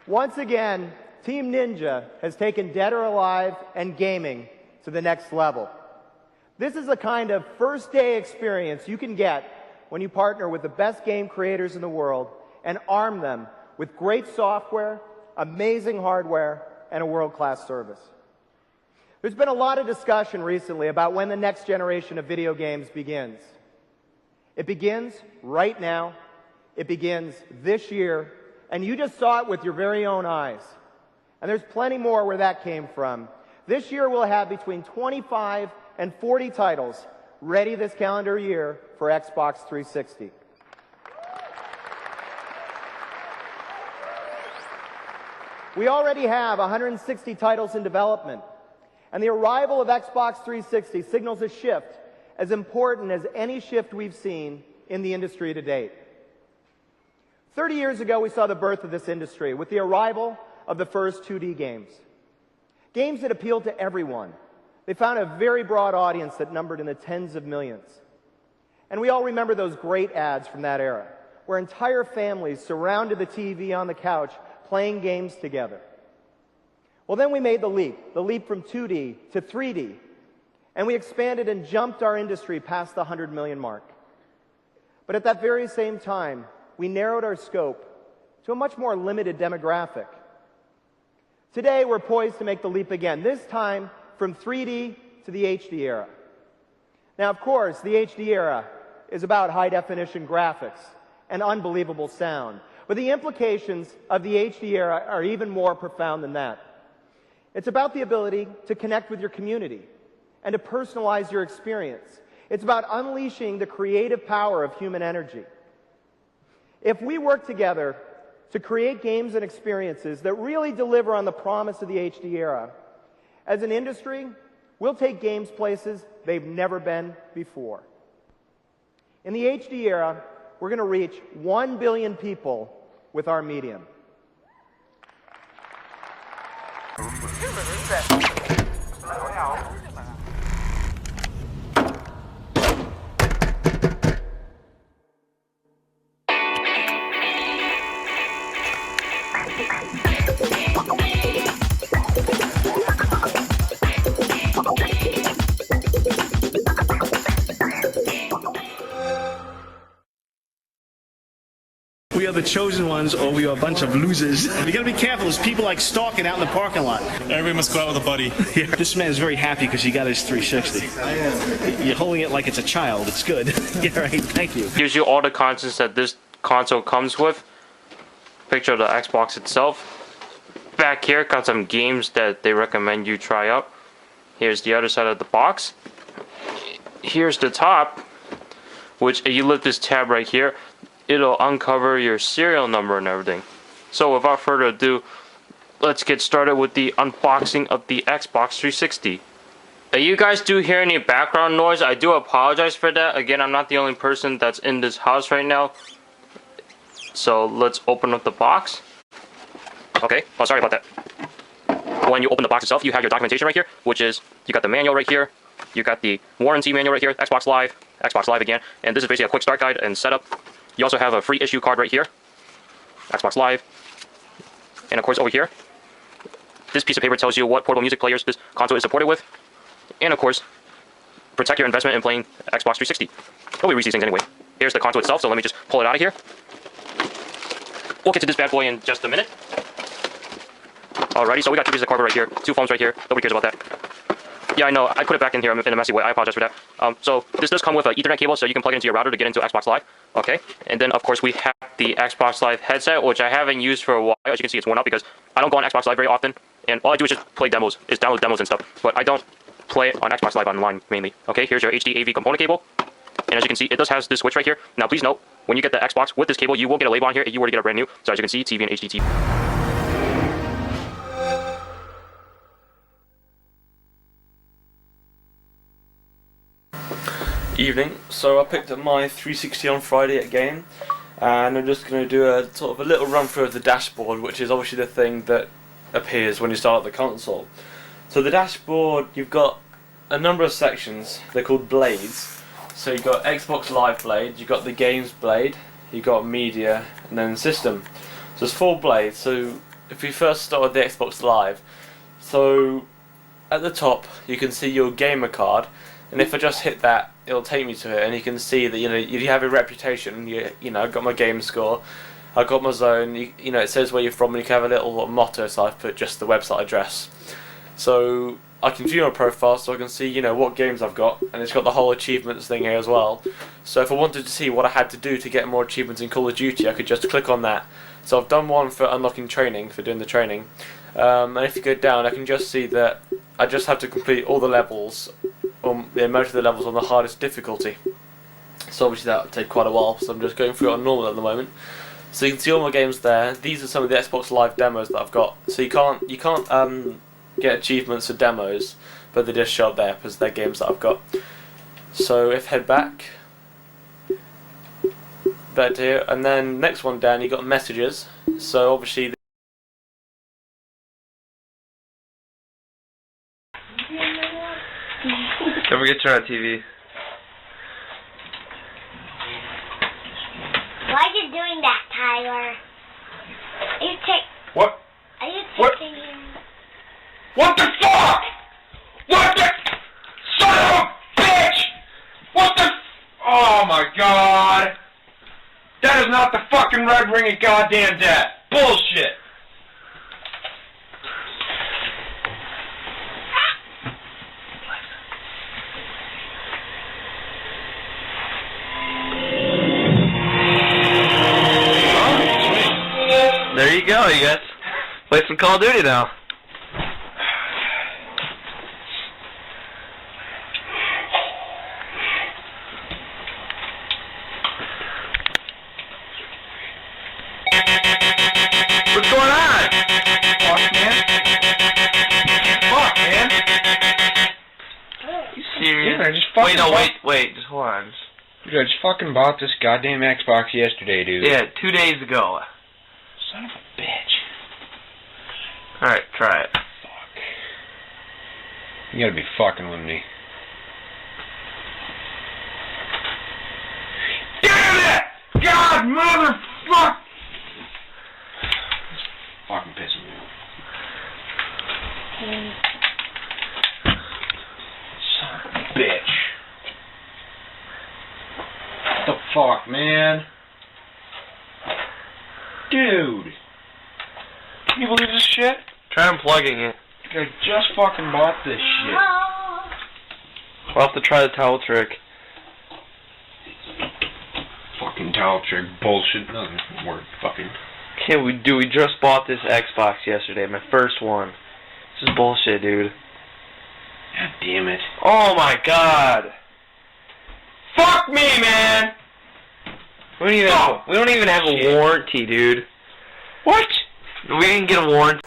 Once again, Team Ninja has taken Dead or Alive and gaming to the next level. This is the kind of first-day experience you can get when you partner with the best game creators in the world and arm them with great software, amazing hardware, and a world-class service. There's been a lot of discussion recently about when the next generation of video games begins. It begins right now. It begins this year. And you just saw it with your very own eyes. And there's plenty more where that came from. This year we'll have between 25 and 40 titles ready this calendar year for Xbox 360. We already have 160 titles in development. And the arrival of Xbox 360 signals a shift as important as any shift we've seen in the industry to date. 30 years ago, we saw the birth of this industry with the arrival of the first 2D games. Games that appealed to everyone. They found a very broad audience that numbered in the tens of millions. And we all remember those great ads from that era, where entire families surrounded the TV on the couch playing games together. Well, then we made the leap from 2D to 3D, and we expanded and jumped our industry past the 100 million mark. But at that very same time, we narrowed our scope to a much more limited demographic. Today, we're poised to make the leap again, this time from 3D to the HD era. Now, of course, the HD era is about high-definition graphics and unbelievable sound, but the implications of the HD era are even more profound than that. It's about the ability to connect with your community and to personalize your experience. It's about unleashing the creative power of human energy. If we work together to create games and experiences that really deliver on the promise of the HD era, as an industry, we'll take games places they've never been before. In the HD era, we're going to reach 1 billion people with our medium. We are the chosen ones, or we are a bunch of losers. You gotta be careful, there's people like stalking out in the parking lot. Everybody must go out with a buddy. Yeah. This man is very happy because he got his 360. You're holding it like it's a child, it's good. Yeah, right, thank you. Gives you all the contents that this console comes with. Picture of the Xbox itself. Back here, got some games that they recommend you try out. Here's the other side of the box. Here's the top, which if you lift this tab right here, it'll uncover your serial number and everything. So without further ado, let's get started with the unboxing of the Xbox 360. If you guys do hear any background noise, I do apologize for that. Again, I'm not the only person that's in this house right now. So let's open up the box. Okay, oh sorry about that. When you open the box itself, you have your documentation right here, which is, you got the manual right here, you got the warranty manual right here, Xbox Live again, and this is basically a quick start guide and setup. You also have a free issue card right here, Xbox Live, and of course over here, this piece of paper tells you what portable music players this console is supported with, and of course, protect your investment in playing Xbox 360. Nobody reads these things anyway. Here's the console itself, so let me just pull it out of here. We'll get to this bad boy in just a minute. Alrighty, so we got two pieces of cardboard right here, two phones right here, nobody cares about that. Yeah, I know, I put it back in here in a messy way, I apologize for that. So this does come with an Ethernet cable, so you can plug it into your router to get into Xbox Live. Okay, and then of course we have the Xbox Live headset, which I haven't used for a while. As you can see, it's worn out because I don't go on Xbox Live very often, and all I do is just play demos, download demos and stuff, but I don't play it on Xbox Live online mainly. Okay, here's your HD AV component cable, and as you can see, it does have this switch right here. Now please note, when you get the Xbox with this cable, you will get a label on here if you were to get a brand new. So as you can see, TV and HD TV. Evening, so I picked up my 360 on Friday at game, and I'm just going to do a sort of a little run through of the dashboard, which is obviously the thing that appears when you start up the console. So the dashboard, you've got a number of sections, they're called blades. So you've got Xbox Live blade, you've got the games blade, you've got media, and then system. So there's 4 blades, so if we first start with the Xbox Live, so at the top you can see your gamer card, and if I just hit that, it'll take me to it, and you can see that you have a reputation. You know, I've got my game score, I've got my zone. You know, it says where you're from, and you can have a little motto. So I've put just the website address. So I can view my profile, so I can see what games I've got, and it's got the whole achievements thing here as well. So if I wanted to see what I had to do to get more achievements in Call of Duty, I could just click on that. So I've done one for unlocking training, for doing the training, and if you go down, I can just see that I just have to complete all the levels, most of the levels on the hardest difficulty. So obviously that will take quite a while, so I'm just going through it on normal at the moment. So you can see all my games there. These are some of the Xbox Live demos that I've got. So you can't get achievements for demos, but they just show up there because they're games that I've got. So if head back to here, and then next one down, you got messages. So obviously don't forget to turn on TV. Why are you doing that, Tyler? What? Are you What? taking him? What the fuck? What the son of a bitch? What the? Oh my god! That is not the fucking red ring of goddamn death. Bullshit. There you go, you guys. Play some Call of Duty now. What's going on? Fuck, man. Fuck, man. You serious? Dude, I just fucking Wait, just hold on. Dude, I just fucking bought this goddamn Xbox yesterday, dude. Yeah, 2 days ago. Son of a bitch. Alright, try it. Fuck. You gotta be fucking with me. Damn it! God, motherfucker! Fucking pissing me off. Son of a bitch. What the fuck, man? Dude. Can you believe this shit? Try unplugging it. I just fucking bought this shit. We'll have to try the towel trick. Fucking towel trick bullshit. Doesn't work. Fucking. We just bought this Xbox yesterday, my first one. This is bullshit, dude. God damn it. Oh my god! Fuck me, man! We don't even have a warranty, dude. What? We didn't get a warranty.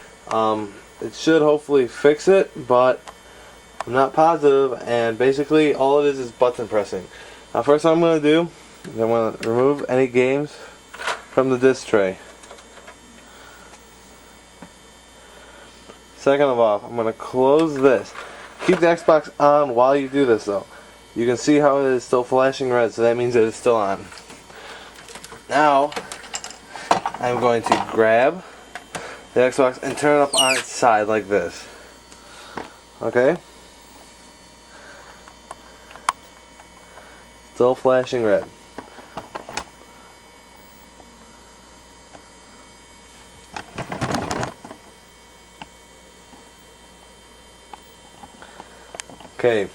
It should hopefully fix it, but I'm not positive, and basically all it is button pressing. Now first what I'm going to do is I'm going to remove any games from the disc tray. Second of all, I'm going to close this. Keep the Xbox on while you do this though. You can see how it is still flashing red, so that means that it's still on. Now, I'm going to grab the Xbox and turn it up on its side like this. Okay? Still flashing red. Okay.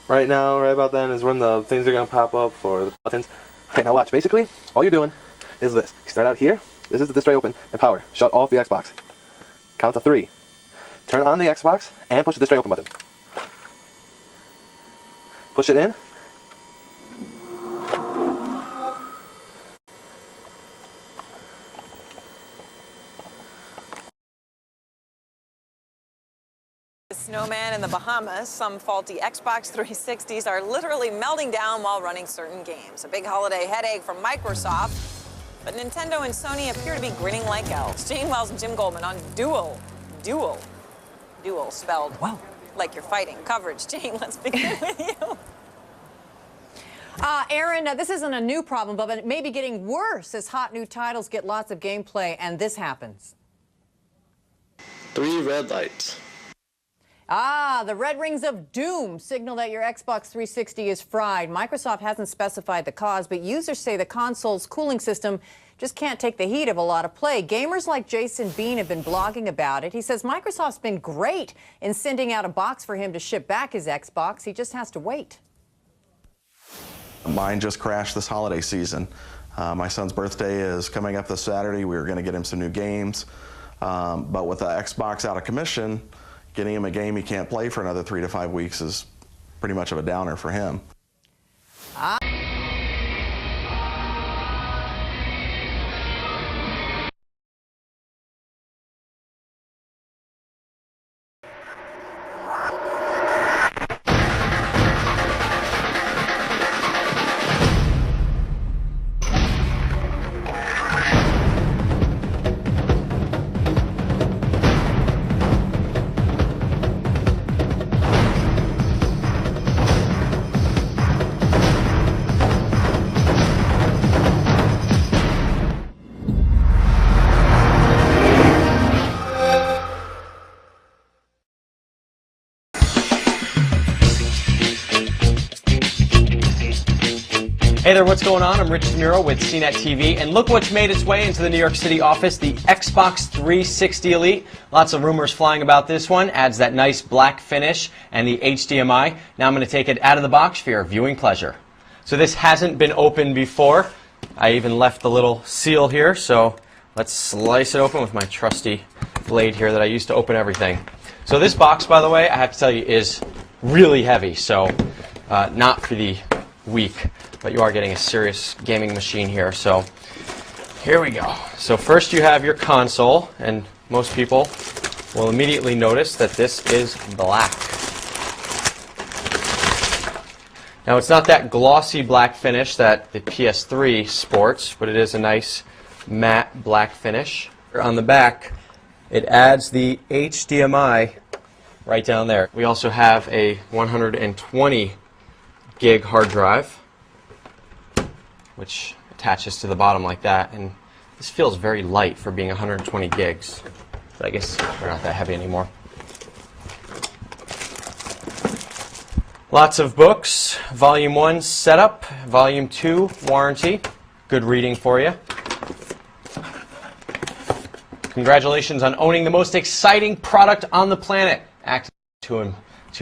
Right now, right about then is when the things are going to pop up for the buttons. Okay, now watch. Basically, all you're doing is this. You start out here. This is the disc tray open and power. Shut off the Xbox. Count to 3. Turn on the Xbox and push the disc tray open button. Push it in. Snowman in the Bahamas, some faulty Xbox 360s are literally melting down while running certain games. A big holiday headache from Microsoft, but Nintendo and Sony appear to be grinning like elves. Jane Wells and Jim Goldman on Duel spelled, well, like you're fighting coverage. Jane, let's begin with you. Aaron, this isn't a new problem, but it may be getting worse as hot new titles get lots of gameplay, and this happens. 3 red lights. The red rings of doom signal that your Xbox 360 is fried. Microsoft hasn't specified the cause, but users say the console's cooling system just can't take the heat of a lot of play. Gamers like Jason Bean have been blogging about it. He says Microsoft's been great in sending out a box for him to ship back his Xbox. He just has to wait. Mine just crashed this holiday season. My son's birthday is coming up this Saturday. We were going to get him some new games, but with the Xbox out of commission, getting him a game he can't play for another 3 to 5 weeks is pretty much of a downer for him. Hey there, what's going on? I'm Rich DeMuro with CNET TV, and look what's made its way into the New York City office, the Xbox 360 Elite. Lots of rumors flying about this one. Adds that nice black finish and the HDMI. Now I'm going to take it out of the box for your viewing pleasure. So this hasn't been opened before. I even left the little seal here, so let's slice it open with my trusty blade here that I use to open everything. So this box, by the way, I have to tell you, is really heavy, so not for the weak. But you are getting a serious gaming machine here. So here we go. So first you have your console, and most people will immediately notice that this is black. Now it's not that glossy black finish that the PS3 sports, but it is a nice matte black finish. On the back, it adds the HDMI right down there. We also have a 120 gig hard drive, which attaches to the bottom like that, and this feels very light for being 120 gigs, but I guess they're not that heavy anymore. Lots of books. Volume 1 setup, Volume 2 warranty. Good reading for you. Congratulations on owning the most exciting product on the planet. Act to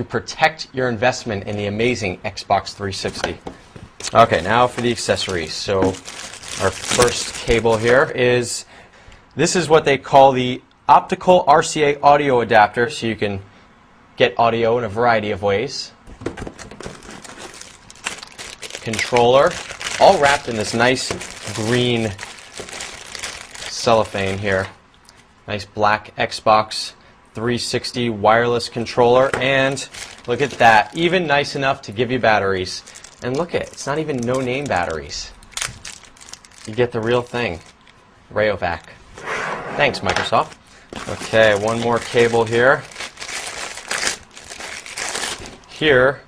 protect your investment in the amazing Xbox 360. Okay, now for the accessories. So our first cable here is, this is what they call the optical RCA audio adapter, so you can get audio in a variety of ways. Controller, all wrapped in this nice green cellophane here. Nice black Xbox 360 wireless controller, and look at that, even nice enough to give you batteries. And look at it, it's not even no-name batteries. You get the real thing. Rayovac. Thanks, Microsoft. Okay, one more cable here. Here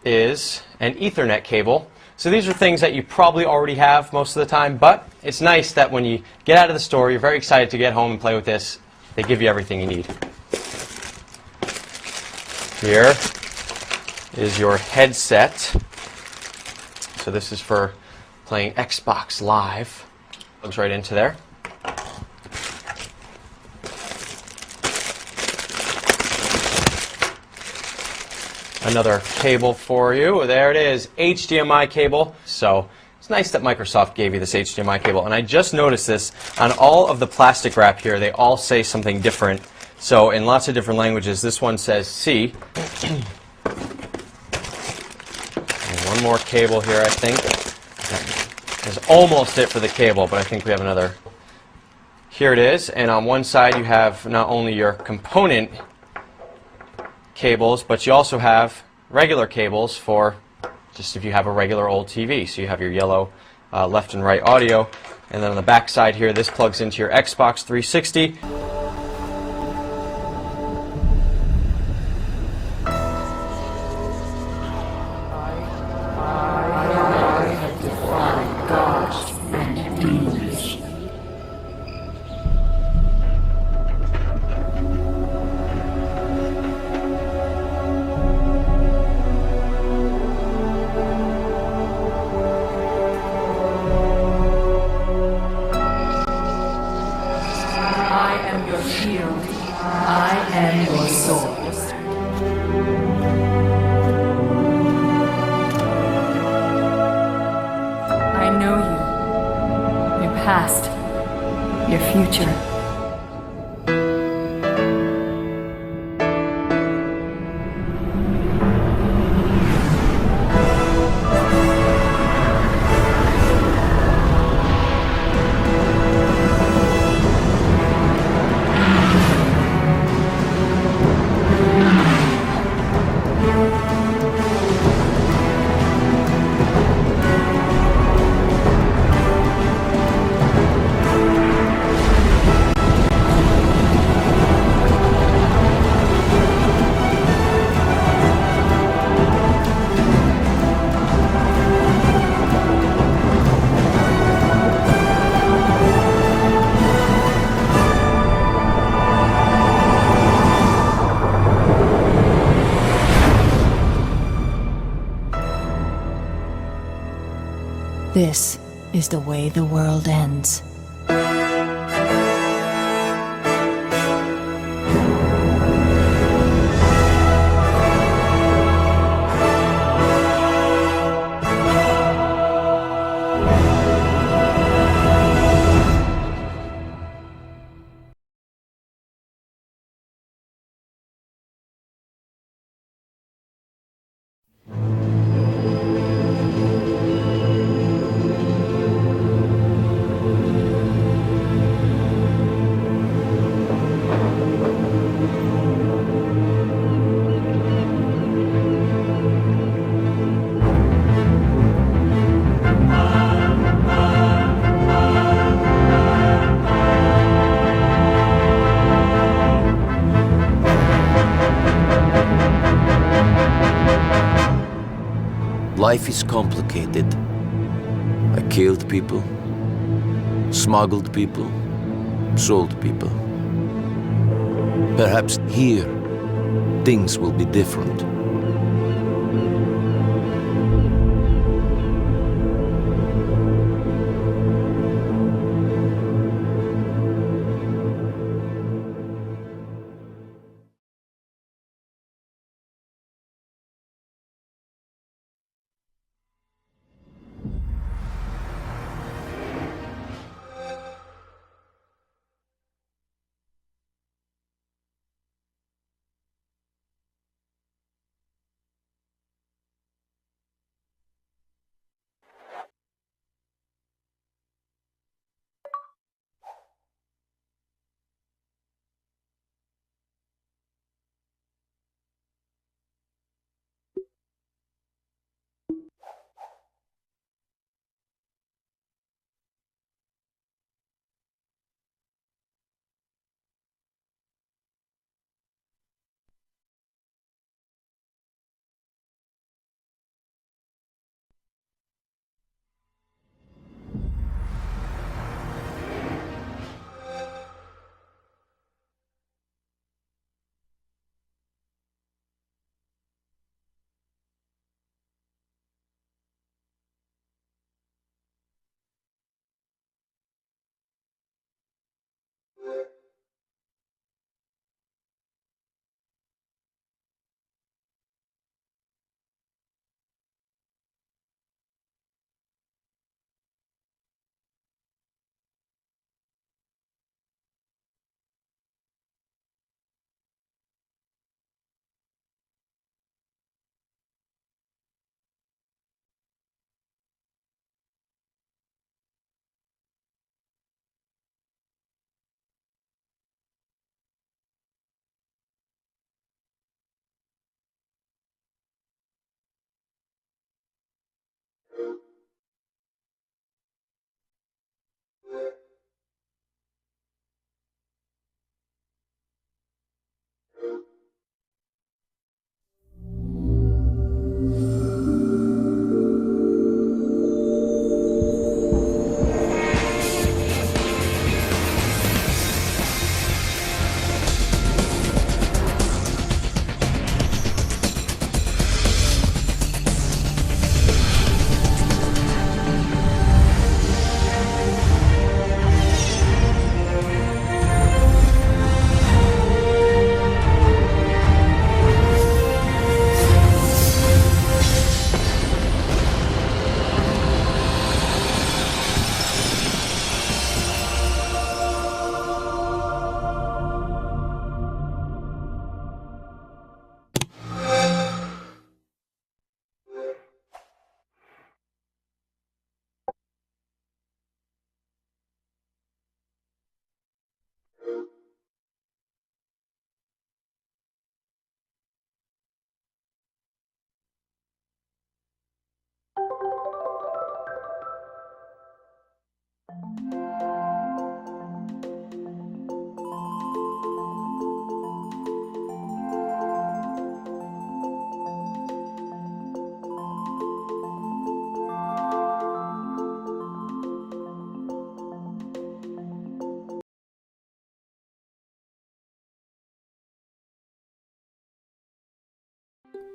is an Ethernet cable. So these are things that you probably already have most of the time, but it's nice that when you get out of the store, you're very excited to get home and play with this. They give you everything you need. Here is your headset. So this is for playing Xbox Live. Plugs right into there. Another cable for you. There it is, HDMI cable. So it's nice that Microsoft gave you this HDMI cable. And I just noticed this on all of the plastic wrap here. They all say something different. So in lots of different languages, this one says C. One more cable here, I think. That is almost it for the cable, but I think we have another. Here it is, and on one side you have not only your component cables, but you also have regular cables for just if you have a regular old TV. So you have your yellow left and right audio, and then on the back side here, this plugs into your Xbox 360. shield. I am your sword. I know you. Your past. Your future. This is the way the world ends. Life is complicated. I killed people, smuggled people, sold people. Perhaps here, things will be different.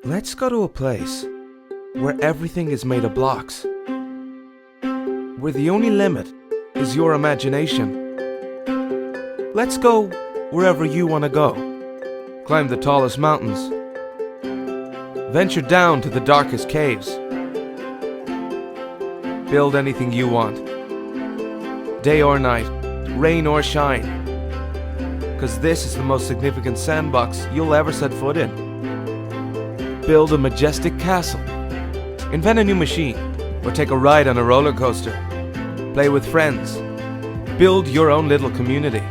Let's go to a place where everything is made of blocks, where the only limit is your imagination. Let's go wherever you want to go. Climb the tallest mountains. Venture down to the darkest caves. Build anything you want. Day or night, rain or shine. 'Cause this is the most significant sandbox you'll ever set foot in. Build a majestic castle. Invent a new machine, or take a ride on a roller coaster. Play with friends. Build your own little community.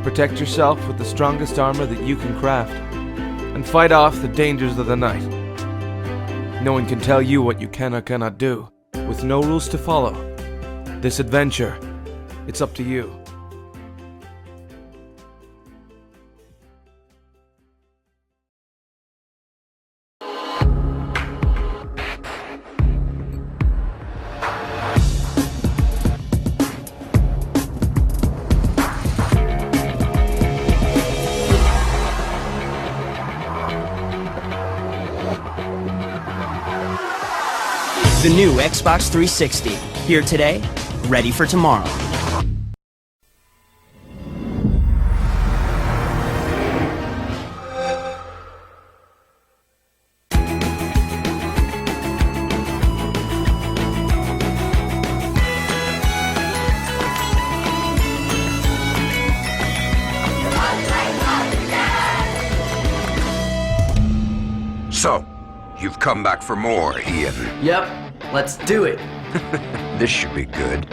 Protect yourself with the strongest armor that you can craft, and fight off the dangers of the night. No one can tell you what you can or cannot do, with no rules to follow. This adventure, it's up to you. The new Xbox 360. Here today, ready for tomorrow. So, you've come back for more, Ian. Yep, let's do it. This should be good.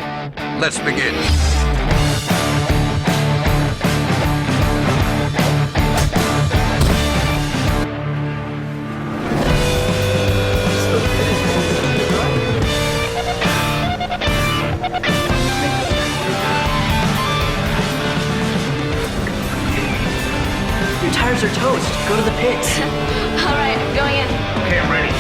Let's begin. Your tires are toast. Go to the pits. All right, I'm going in. Okay, I'm ready.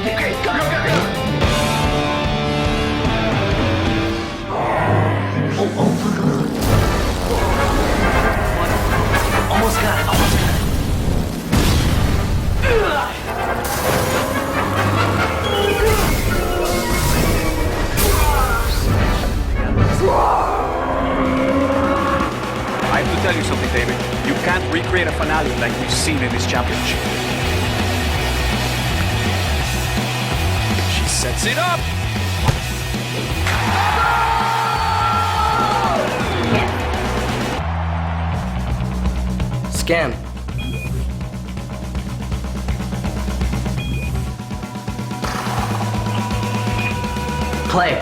Okay, go, go, go, go! Almost got it, almost got it. I have to tell you something, David. You can't recreate a finale like we've seen in this championship. She sets it up! Scan. Play.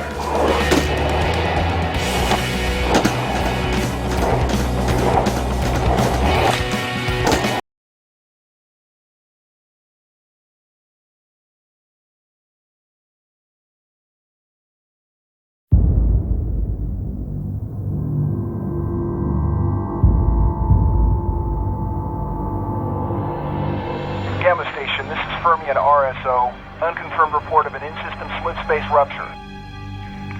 Gamma Station, this is Fermion RSO. Unconfirmed report of an in-system slit space rupture.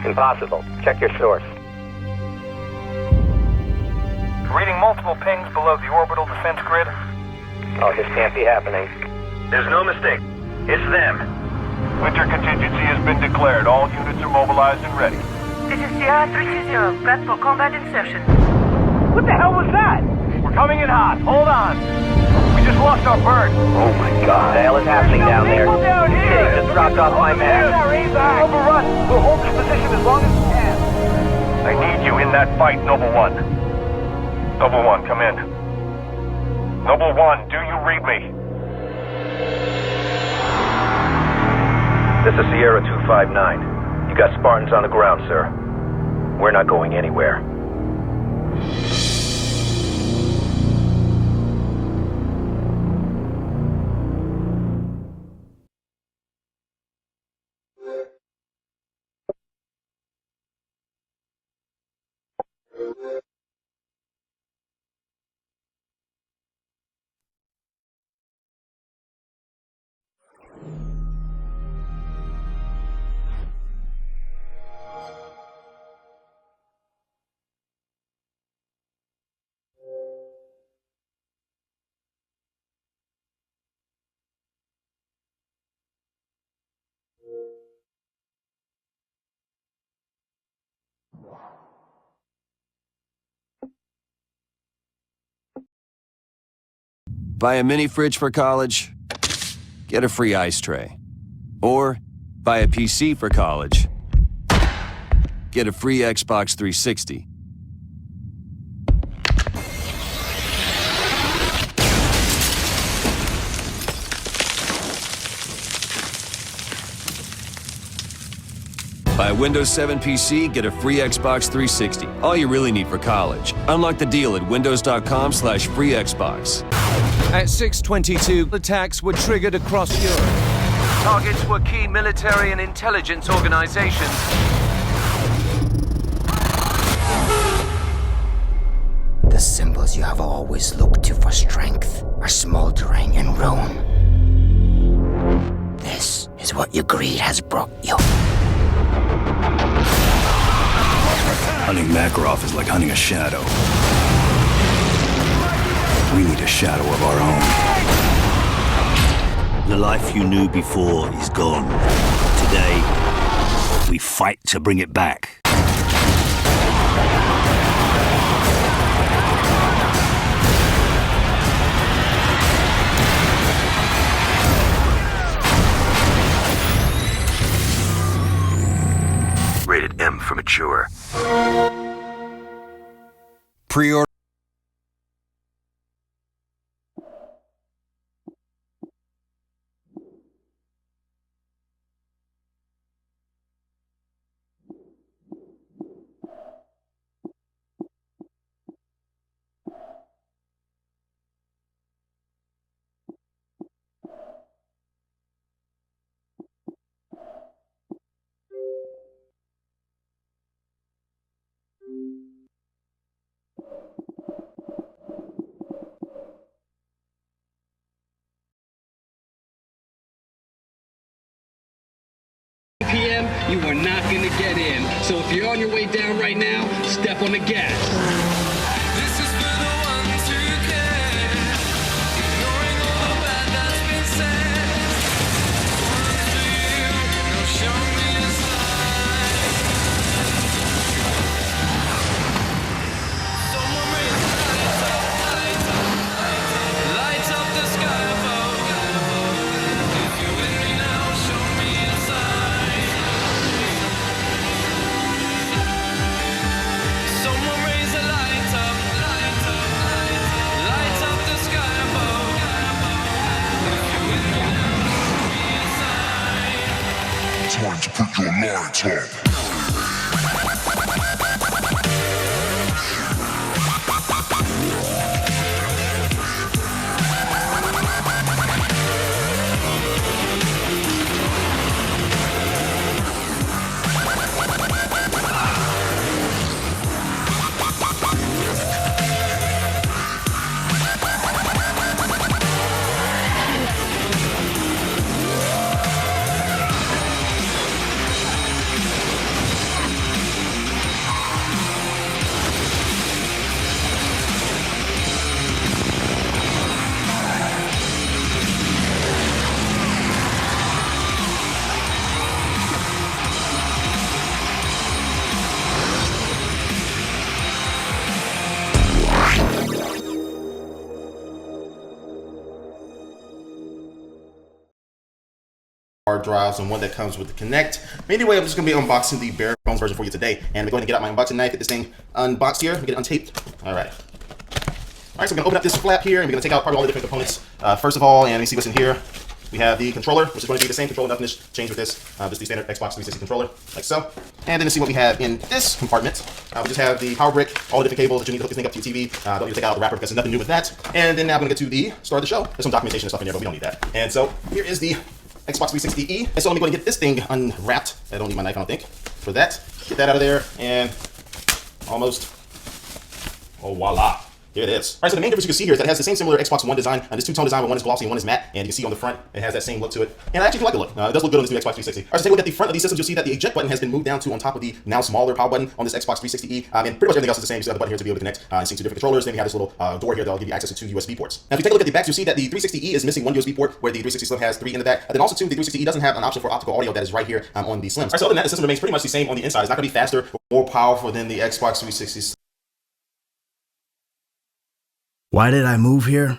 Impossible. Check your source. Reading multiple pings below the orbital defense grid. Oh, this can't be happening. There's no mistake. It's them. Winter contingency has been declared. All units are mobilized and ready. This is Sierra 330, prep for combat insertion. What the hell was that? We're coming in hot. Hold on. We just lost our bird. Oh my god, what the hell is happening down there? Down here. Just dropped off my man. Overrun. We'll hold this position as long as we can. I need you in that fight, Noble One. Noble One, come in. Noble One, do you read me? This is Sierra 259. You got Spartans on the ground, sir. We're not going anywhere. Buy a mini fridge for college, get a free ice tray. Or buy a PC for college, get a free Xbox 360. Buy a Windows 7 PC, get a free Xbox 360. All you really need for college. Unlock the deal at windows.com/free Xbox. At 6:22, attacks were triggered across Europe. Targets were key military and intelligence organizations. The symbols you have always looked to for strength are smoldering in ruin. This is what your greed has brought you. Hunting Makarov is like hunting a shadow. We need a shadow of our own. The life you knew before is gone. Today, we fight to bring it back. Rated M for mature. Pre-order. PM, you are not going to get in. So if you're on your way down right now, step on the gas. This is for the ones who care, ignoring all the bad that's been said. One for you, now show me a sign. Someone raise the lights up the sky above. If you're with me now, show me a sign. Someone raise the lights up the sky above. If you're with me now, show me a sign. Time to put your lights up. Hard drives and one that comes with the Kinect. But anyway, I'm just going to be unboxing the bare bones version for you today. And I'm going to get out my unboxing knife, get this thing unboxed here, get it untaped. Alright. Alright, so we're going to open up this flap here and we're going to take out probably all the different components. First of all, and let me see what's in here. We have the controller, which is going to be the same controller, nothing has changed with this. Just the standard Xbox 360 controller, like so. And then to see what we have in this compartment, we just have the power brick, all the different cables that you need to hook this thing up to your TV. Don't need to take out the wrapper because there's nothing new with that. And then now I'm going to get to the start of the show. There's some documentation and stuff in there, but we don't need that. And so here is the Xbox 360E. And so let me go and get this thing unwrapped. I don't need my knife, I don't think, for that. Get that out of there, and almost, oh, voila. Here it is. All right, so the main difference you can see here is that it has the same similar Xbox One design, and this two-tone design, but one is glossy and one is matte, and you can see on the front, it has that same look to it. And I actually do like the look. It does look good on this new Xbox 360. All right, so take a look at the front of these systems, you'll see that the eject button has been moved down to on top of the now smaller power button on this Xbox 360E, and pretty much everything else is the same. You see the button here to be able to connect and sync to different controllers. Then you have this little door here that'll give you access to two USB ports. Now, if you take a look at the back, you'll see that the 360E is missing one USB port, where the 360 Slim has three in the back. And then also, too, the 360E doesn't have an option for optical audio that is right here on the Slims. All right, so other than that, the system remains pretty much the same on the inside. It's not going to be faster or more powerful than the Xbox 360. Why did I move here?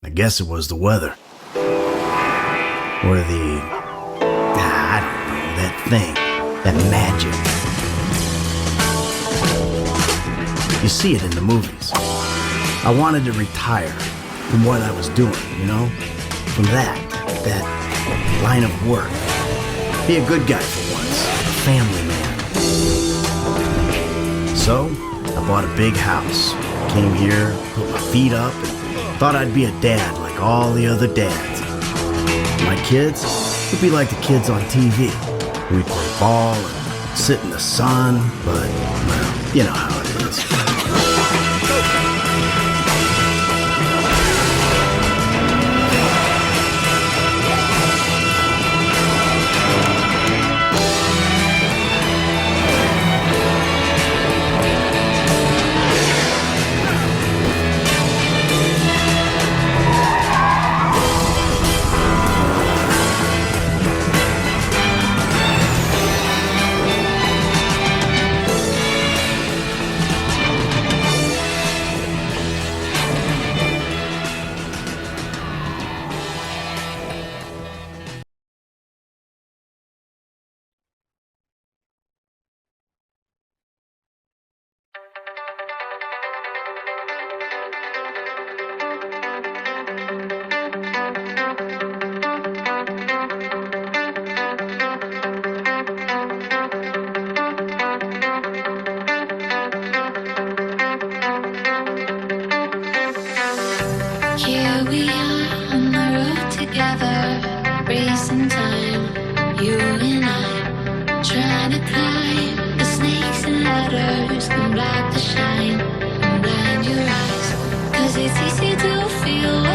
I guess it was the weather. Or the... I don't know, that thing. That magic. You see it in the movies. I wanted to retire from what I was doing, you know? From that line of work. Be a good guy for once. A family man. So, I bought a big house. Came here, put my feet up, and thought I'd be a dad like all the other dads. My kids would be like the kids on TV. We'd play ball and sit in the sun, but, well, you know how it is. Here we are on the road together, racing time, you and I, trying to climb the snakes and ladders and block the shine and blind your eyes, 'cause it's easy to feel